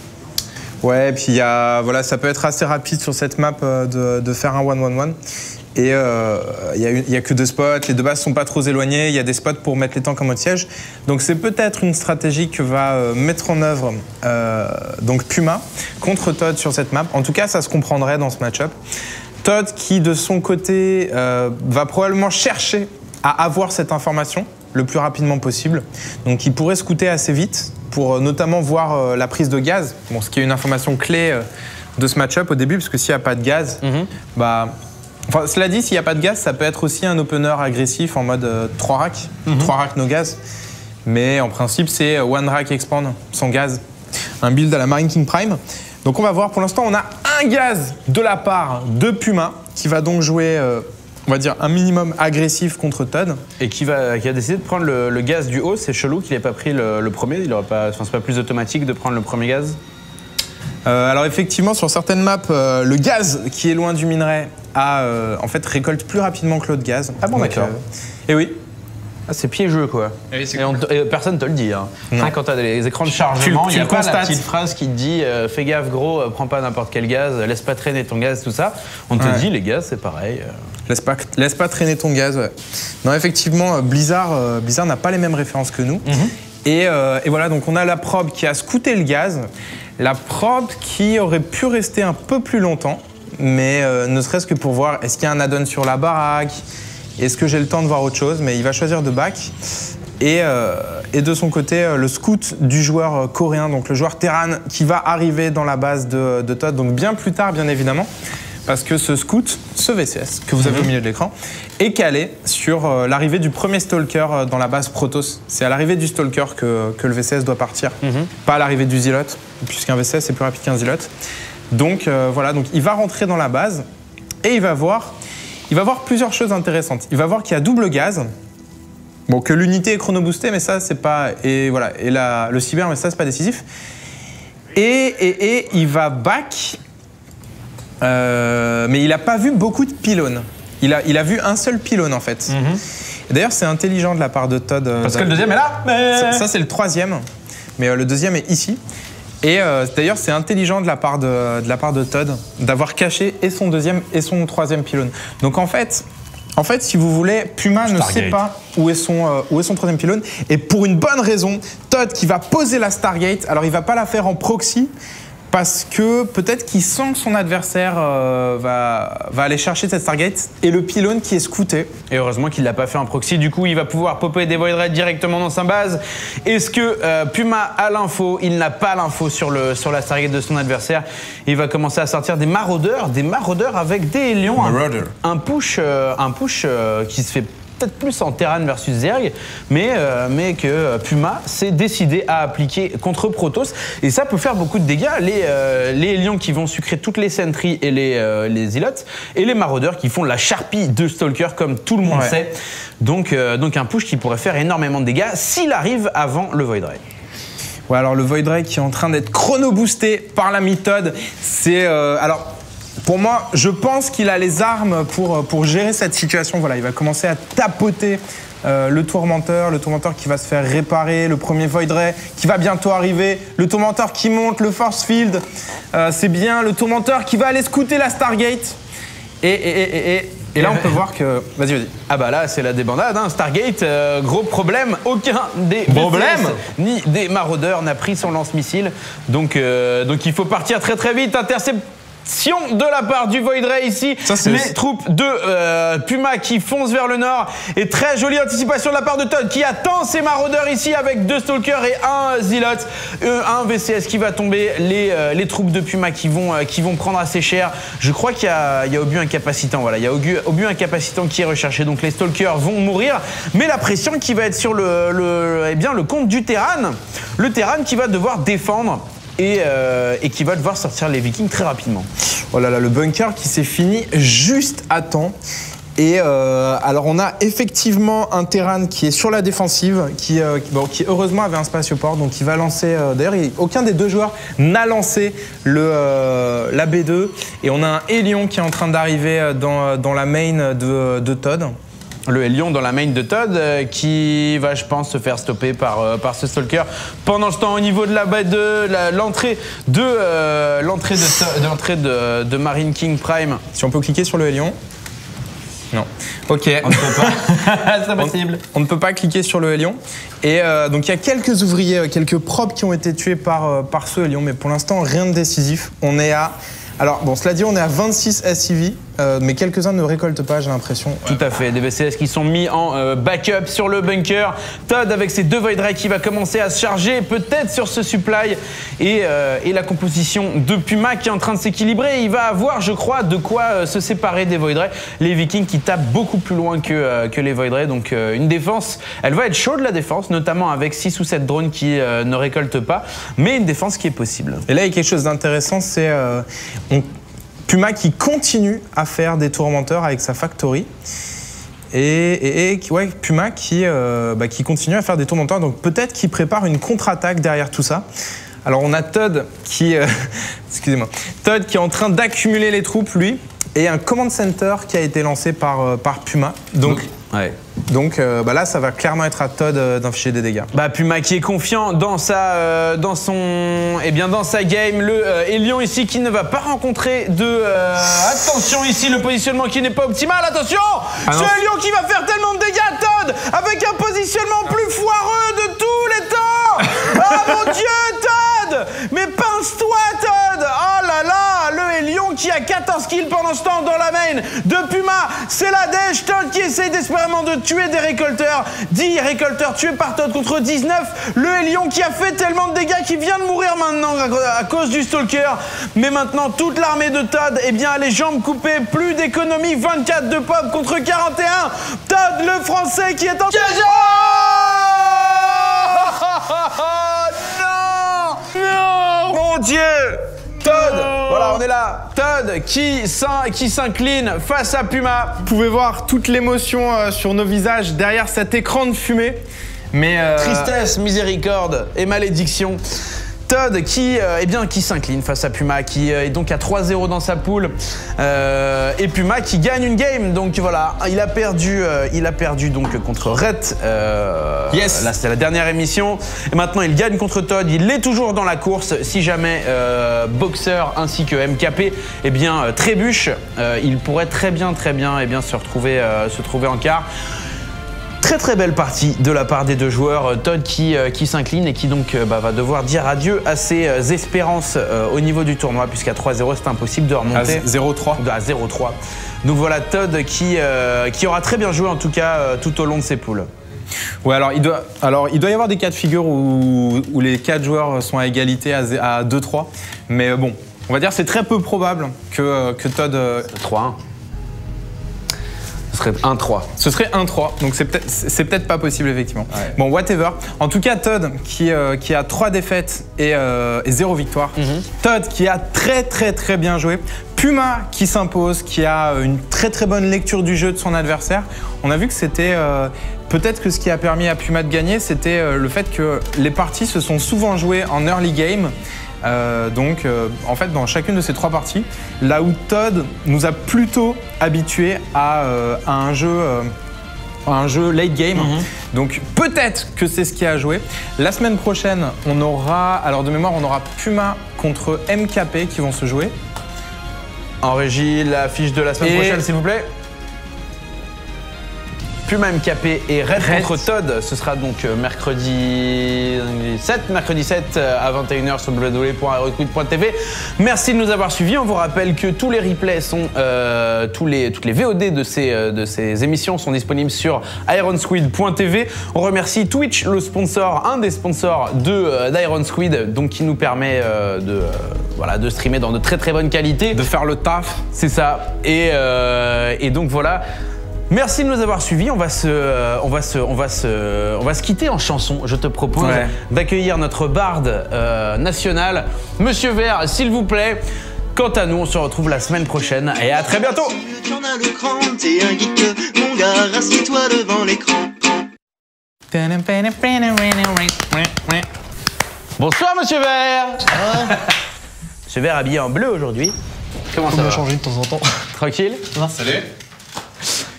Ouais, et puis ça peut être assez rapide sur cette map de faire un 1-1-1. Et il n'y a que 2 spots, les 2 bases ne sont pas trop éloignées, il y a des spots pour mettre les tanks en mode siège. Donc c'est peut-être une stratégie que va mettre en œuvre donc Puma contre Todd sur cette map. En tout cas, ça se comprendrait dans ce match-up. Todd qui, de son côté, va probablement chercher à avoir cette information le plus rapidement possible. Donc il pourrait scouter assez vite pour notamment voir la prise de gaz, ce qui est une information clé de ce match-up au début, parce que s'il n'y a pas de gaz, cela dit, s'il n'y a pas de gaz, ça peut être aussi un opener agressif en mode 3 racks, 3 racks no gaz. Mais en principe, c'est 1 rack expand sans gaz. Un build à la Marine King Prime. Donc on va voir, pour l'instant, on a un gaz de la part de Puma, qui va donc jouer, on va dire, un minimum agressif contre Todd. Et qui a décidé de prendre le gaz du haut. C'est chelou qu'il n'ait pas pris le premier. C'est pas plus automatique de prendre le premier gaz? Alors effectivement, sur certaines maps, le gaz qui est loin du minerai en fait récolte plus rapidement que l'autre gaz. Ah bon, d'accord. Et oui. Ah, c'est piégeux, quoi. Oui, et personne te le dit. Quand tu as des écrans de chargement, il y a pas la petite phrase qui te dit fais gaffe, gros, prends pas n'importe quel gaz, laisse pas traîner ton gaz, tout ça. On te dit les gaz, c'est pareil. Laisse pas traîner ton gaz, ouais. Non, effectivement, Blizzard n'a pas les mêmes références que nous. Et voilà, donc on a la probe qui a scouté le gaz, la probe qui aurait pu rester un peu plus longtemps, mais ne serait-ce que pour voir est-ce qu'il y a un add-on sur la baraque, est-ce que j'ai le temps de voir autre chose, mais il va choisir de back. Et de son côté, le scout du joueur coréen, donc le joueur Terran, qui va arriver dans la base de Todd, donc bien plus tard, bien évidemment. parce que ce scout, ce VCS que vous avez au milieu de l'écran, est calé sur l'arrivée du premier Stalker dans la base Protoss. C'est à l'arrivée du Stalker que le VCS doit partir, pas à l'arrivée du Zealot, puisqu'un VCS est plus rapide qu'un Zealot. Donc voilà, donc il va rentrer dans la base et il va voir plusieurs choses intéressantes. Il va voir qu'il y a double gaz. Bon, que l'unité est chrono-boostée, mais ça, c'est pas... Et voilà, et le cyber, mais ça, c'est pas décisif. Et il va back, mais il n'a pas vu beaucoup de pylônes. Il a vu un seul pylône, en fait. D'ailleurs, c'est intelligent de la part de Todd. Parce que le deuxième est là. Ça c'est le troisième, mais le deuxième est ici. Et d'ailleurs, c'est intelligent de la part de Todd d'avoir caché et son deuxième et son troisième pylône. Donc en fait, si vous voulez, Puma ne sait pas où est son troisième pylône. Et pour une bonne raison, Todd qui va poser la Stargate, alors il va pas la faire en proxy, parce que peut-être qu'il sent que son adversaire va aller chercher cette Stargate et le pylône qui est scouté. Et heureusement qu'il ne l'a pas fait en proxy, du coup il va pouvoir popper des Void Raid directement dans sa base. Est-ce que Puma a l'info? Il n'a pas l'info sur la Stargate de son adversaire. Il va commencer à sortir des maraudeurs avec des Hélions. Un push qui se fait peut-être plus en Terran versus Zerg, mais que Puma s'est décidé à appliquer contre Protoss. Et ça peut faire beaucoup de dégâts. Les Hélions qui vont sucrer toutes les sentries et les Zealots, et les maraudeurs qui font la charpie de Stalker, comme tout le monde sait. Donc un push qui pourrait faire énormément de dégâts s'il arrive avant le Void Ray. Ouais, alors le Void Ray qui est en train d'être chrono-boosté par la méthode, c'est... Pour moi, je pense qu'il a les armes pour gérer cette situation. Voilà, il va commencer à tapoter le tourmenteur qui va se faire réparer, le premier Void Ray qui va bientôt arriver, le tourmenteur qui monte, le force field, c'est bien, le tourmenteur qui va aller scouter la Stargate. Et là, on peut voir que... Vas-y. Ah bah là, c'est la débandade, hein. Stargate, gros problème. Aucun des ni des maraudeurs n'a pris son lance-missile. Donc il faut partir très très vite, intercepter de la part du Void Ray ici, les troupes de Puma qui foncent vers le nord, et très jolie anticipation de la part de Todd qui attend ses maraudeurs ici avec 2 Stalkers et un Zealot, un VCS qui va tomber, les troupes de Puma qui vont prendre assez cher. Je crois qu'il y a obus incapacitant, voilà, il y a obus incapacitant qui est recherché, donc les Stalkers vont mourir, mais la pression qui va être sur le compte du Terran, le Terran qui va devoir défendre et qui va devoir sortir les Vikings très rapidement. Oh là là, le bunker qui s'est fini juste à temps. Et alors on a effectivement un Terran qui est sur la défensive, qui heureusement avait un spatioport, donc il va lancer... D'ailleurs, aucun des deux joueurs n'a lancé la B2. Et on a un Hélion qui est en train d'arriver dans la main de Todd. Le Hélion dans la main de Todd qui va, je pense, se faire stopper par ce Stalker. Pendant ce temps, au niveau de l'entrée de Marine King Prime. Si on peut cliquer sur le Hélion. Non. Ok. On ne peut pas. C'est impossible. On ne peut pas cliquer sur le Hélion. Et donc il y a quelques ouvriers, quelques probes qui ont été tués par ce Hélion, mais pour l'instant, rien de décisif. On est à... Alors, bon, cela dit, on est à 26 SCV, mais quelques-uns ne récoltent pas, j'ai l'impression. Tout à fait, des VCS qui sont mis en backup sur le bunker. Todd, avec ses 2 Void Ray, qui va commencer à se charger peut-être sur ce supply. Et la composition de Puma qui est en train de s'équilibrer. Il va avoir, je crois, de quoi se séparer des Void Ray. Les Vikings qui tapent beaucoup plus loin que les Void Ray. Donc, une défense, elle va être chaude, la défense, notamment avec 6 ou 7 drones qui ne récoltent pas. Mais une défense qui est possible. Et là, il y a quelque chose d'intéressant, c'est... Puma qui continue à faire des tourmenteurs avec sa factory et Puma qui continue à faire des tourmenteurs, donc peut-être qu'il prépare une contre-attaque derrière tout ça. Alors on a Todd qui Todd qui est en train d'accumuler les troupes, lui, et un command center qui a été lancé par Puma. Donc là, ça va clairement être à Todd d'infliger des dégâts. Puma qui est confiant dans sa game. Le Hélion ici qui ne va pas rencontrer de... attention ici, le positionnement qui n'est pas optimal. Attention, ce Hélion qui va faire tellement de dégâts, Todd, avec un positionnement plus foireux de tous les temps. Ah mon Dieu, Todd, mais pince-toi, Todd. Oh là là, le Hélion qui a 14 kills pendant ce temps dans la main de Puma. C'est la dèche. Todd qui essaye désespérément de tuer des récolteurs. 10 récolteurs tués par Todd contre 19. Le Hélion qui a fait tellement de dégâts qui vient de mourir maintenant à cause du Stalker. Mais maintenant, toute l'armée de Todd, eh bien, les jambes coupées, plus d'économie, 24 de pop contre 41. Todd, le français qui est en... Non! Mon Dieu! Todd, voilà, on est là. Todd qui s'incline face à Puma. Vous pouvez voir toute l'émotion sur nos visages derrière cet écran de fumée. Mais tristesse, miséricorde et malédiction. Todd qui s'incline face à Puma, qui est donc à 3-0 dans sa poule, et Puma qui gagne une game. Donc voilà, il a perdu donc contre Rhett. Yes. Là, c'était la dernière émission. Et maintenant, il gagne contre Todd. Il est toujours dans la course. Si jamais Boxer ainsi que MKP trébuche, il pourrait très bien se retrouver en quart. Très belle partie de la part des deux joueurs. Todd qui s'incline et qui donc va devoir dire adieu à ses espérances au niveau du tournoi, puisqu'à 3-0 c'est impossible de remonter. À 0-3. À 0-3. Donc voilà Todd qui aura très bien joué en tout cas tout au long de ses poules. Ouais, alors il doit y avoir des cas de figure où les 4 joueurs sont à égalité à 2-3. Mais bon, on va dire c'est très peu probable que Todd... 3-1. Ce serait 1-3. Ce serait 1-3, donc c'est peut-être pas possible effectivement. Ouais. Bon, whatever. En tout cas, Todd qui a 3 défaites et 0 victoire. Todd qui a très bien joué. Puma qui s'impose, qui a une très bonne lecture du jeu de son adversaire. On a vu que c'était peut-être que ce qui a permis à Puma de gagner, c'était le fait que les parties se sont souvent jouées en early game. En fait, dans chacune de ces 3 parties, là où Todd nous a plutôt habitués à un jeu late game. Donc peut-être que c'est ce qui a joué. La semaine prochaine, on aura Puma contre MKP qui vont se jouer. En régie, la fiche de la semaine prochaine, s'il vous plaît. Puma MKP et Red contre Todd. Ce sera donc mercredi 7 à 21h sur www.aerosquid.tv. Merci de nous avoir suivis. On vous rappelle que tous les replays sont tous les VOD de ces émissions sont disponibles sur ironsquid.tv. On remercie Twitch, le sponsor, un des sponsors d'Ironsquid, donc qui nous permet de streamer dans de très bonne qualité, De faire le taf. c'est ça. Et donc voilà. Merci de nous avoir suivis. On va se quitter en chanson. Je te propose d'accueillir notre barde national, Monsieur Vert, s'il vous plaît. Quant à nous, on se retrouve la semaine prochaine et à très bientôt. Tu en as le cran, t'es un geek, mon gars, assieds-toi devant l'écran. Bonsoir, Monsieur Vert. Monsieur Vert habillé en bleu aujourd'hui. Comment ça va? Changer de temps en temps. Tranquille? Salut.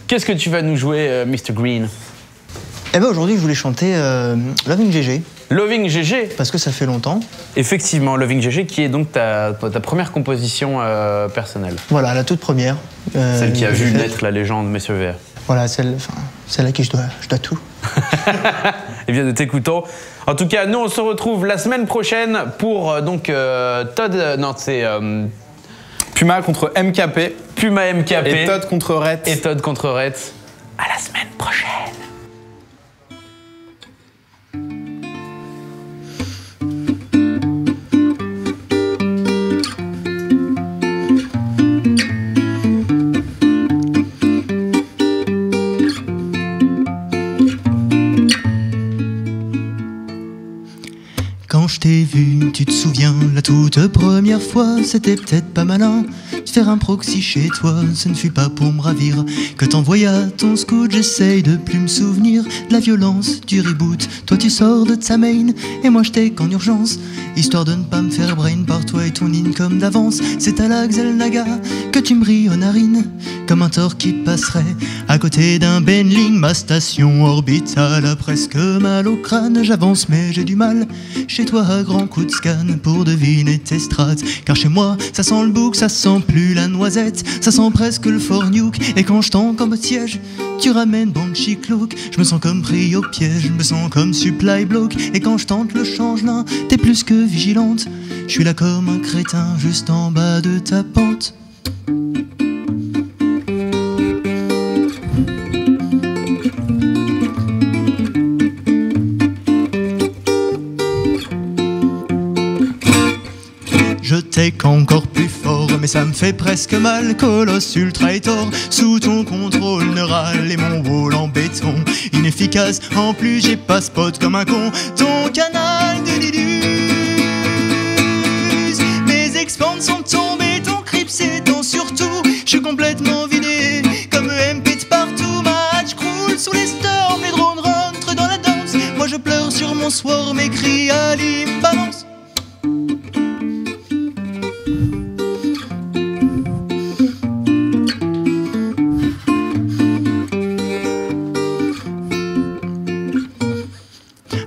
Qu'est-ce que tu vas nous jouer, Mr. Green? Eh ben aujourd'hui, je voulais chanter Loving GG. Loving GG. Parce que ça fait longtemps. Effectivement, Loving GG qui est donc ta première composition personnelle. Voilà, la toute première. Celle qui a que j'ai vu faite. naître la légende, Monsieur Vert. Voilà, celle à qui je dois tout. Eh bien, de t'écoutant. En tout cas, nous, on se retrouve la semaine prochaine pour Todd. Non, c'est Puma contre MKP. Puma MKP. Et Todd contre Red. Et Todd contre Red. À la semaine prochaine. Quand je t'ai vu, tu te souviens, la toute première fois, c'était peut-être pas malin de faire un proxy chez toi, ce ne fut pas pour me ravir que t'envoya ton scout. J'essaye de plus me souvenir de la violence du reboot. Toi tu sors de ta main et moi je take en urgence, histoire de ne pas me faire brain par toi et ton income d'avance. C'est à la Xelnaga que tu me brilles aux narines, comme un tort qui passerait à côté d'un Benling. Ma station orbitale a presque mal au crâne. J'avance mais j'ai du mal chez toi à grands coups de scan pour deviner tes strates. Car chez moi ça sent le bouc, ça sent plus la noisette, ça sent presque le Fort Nuke. Et quand je tends comme au siège, tu ramènes bon chiclouk. Je me sens comme pris au piège, je me sens comme supply block. Et quand je tente le changelin, t'es plus que vigilante. Je suis là comme un crétin juste en bas de ta pente. Je take encore plus fort, mais ça me fait presque mal. Colosse Ultra Hector, sous ton contrôle neural. Et mon wall en béton, inefficace. En plus j'ai pas spot comme un con. Ton canal de Linus, mes expands sont tombés. Ton creep s'étend surtout. Je suis complètement vidé, comme MP de partout. Ma hatch croule sous les storms. Les drones rentrent dans la danse. Moi je pleure sur mon swarm, mes cris à l'imbalance.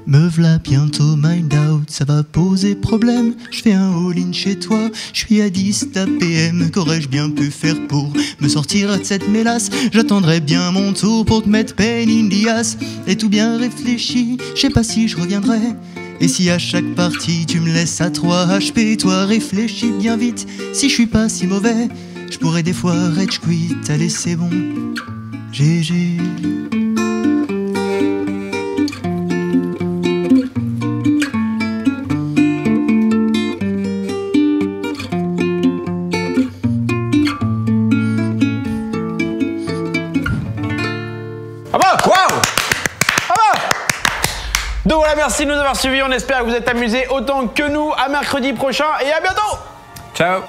Me v'là bientôt mind out, ça va poser problème. Je fais un all-in chez toi, je suis à 10 d'APM. Qu'aurais-je bien pu faire pour me sortir de cette mélasse? J'attendrai bien mon tour pour te mettre pain in the ass. Et tout bien réfléchi, je sais pas si je reviendrai. Et si à chaque partie tu me laisses à 3 HP, toi réfléchis bien vite, si je suis pas si mauvais, je pourrais des fois rage quit. Allez c'est bon, GG. Donc voilà, merci de nous avoir suivis. On espère que vous êtes amusés autant que nous. À mercredi prochain et à bientôt. Ciao.